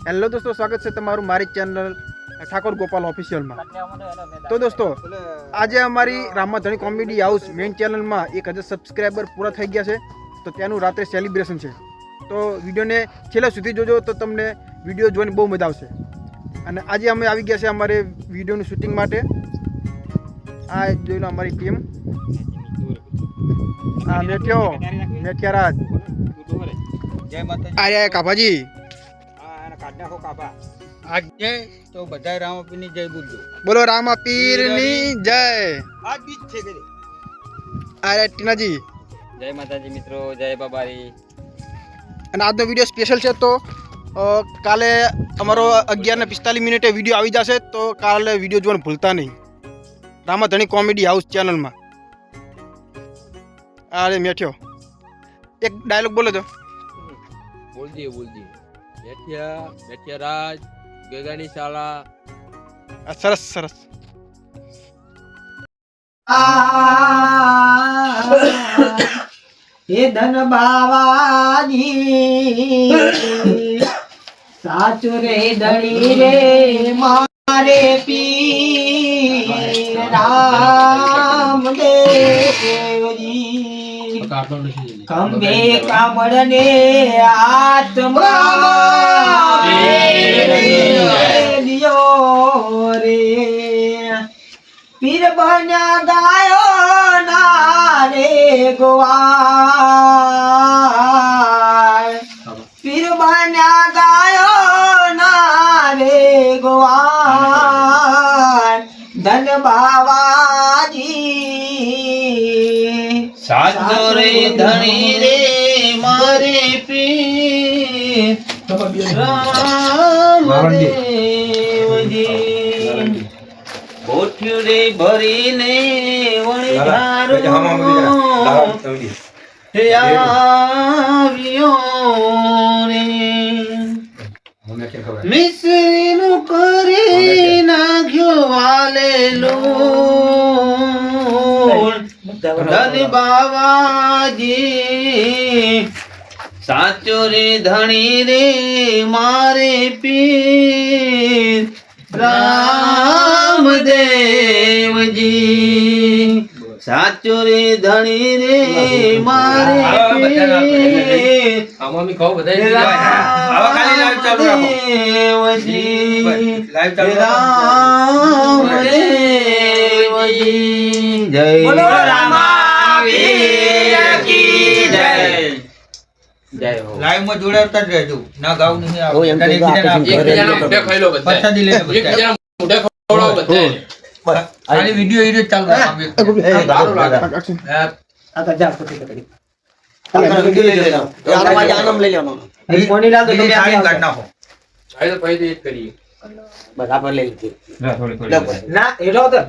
Hello દોસ્તો, સ્વાગત છે તમારું મારી ચેનલ ઠાકોર ગોપાલ ઓફિશિયલમાં। તો દોસ્તો, આજે અમારી રામાધણી કોમેડી હાઉસ મેઇન ચેનલમાં 1000 સબસ્ક્રાઈબર પૂરા થઈ ગયા છે, તો તેનું રાત્રે સેલિબ્રેશન છે। તો વિડીયોને છેલ્લા સુધી જોજો તો તમને વિડીયો જોઈને બહુ મજા આવશે। અને આજે અમે આવી ગયા છે અમારે વિડીયોનું શૂટિંગ માટે। આ જોઈ લો અમારી ટીમ। આ મેઠિયારાજ, આર્યા કાભાજી, આજે તો બધા રામાપીરની જય બોલજો। બોલો રામા પીરની જય। આજ બીજ છે કે આર્યા ટીનાજી, જય માતાજી મિત્રો, જય બાબારી। અને આજનો વિડીયો સ્પેશિયલ છે, તો કાલે અમારો 11:45 વિડીયો આવી જશે, તો કાલે વિડીયો જોવાનું ભૂલતા નહીં રામાધણી કોમેડી હાઉસ ચેનલમાં। અરે મેઠ્યો, એક ડાયલોગ બોલો તો। બોલજી મેઠિયારાજ ગગાની શાળા। સરસ સરસ। હે ધન બાવાજી સાચું રે ધણી રે મારે પી રામદેવજી ખંભે કામળને આત્મા લિયો રે પીર બન્યા ગાયો ના રે ગોવાળ પીર બન્યા ગાયો ના રે ગોવાળ ધન બાવાજી સાચો રે ધણી રે મારે પીર રામદેવજી બોઠ્યું રે ભરીને વણી આવ્યો રે મિશ્રીનું કરી નાખ્યો વાલેલું ધન બાવાજી સાચો રે ધણી રે મારે પીર રામદેવજી સાચો રે ધણી રે મારે પીર રામદેવજી રામદેવજી જય બોલો રામાવીર કી જય। લાઈવ માં જોડાવતા જ રહેજો, ના ગાવ નહીં આવે પ્રસાદી લઈને ખાલી વિડિયો ઈડો ચાલુ રાખજો। આનંદ લઈ લેવાનો કોની લાદો તમે સારી કાઢ નાખો બસ આપણે લઈ લીધી ના એલો તો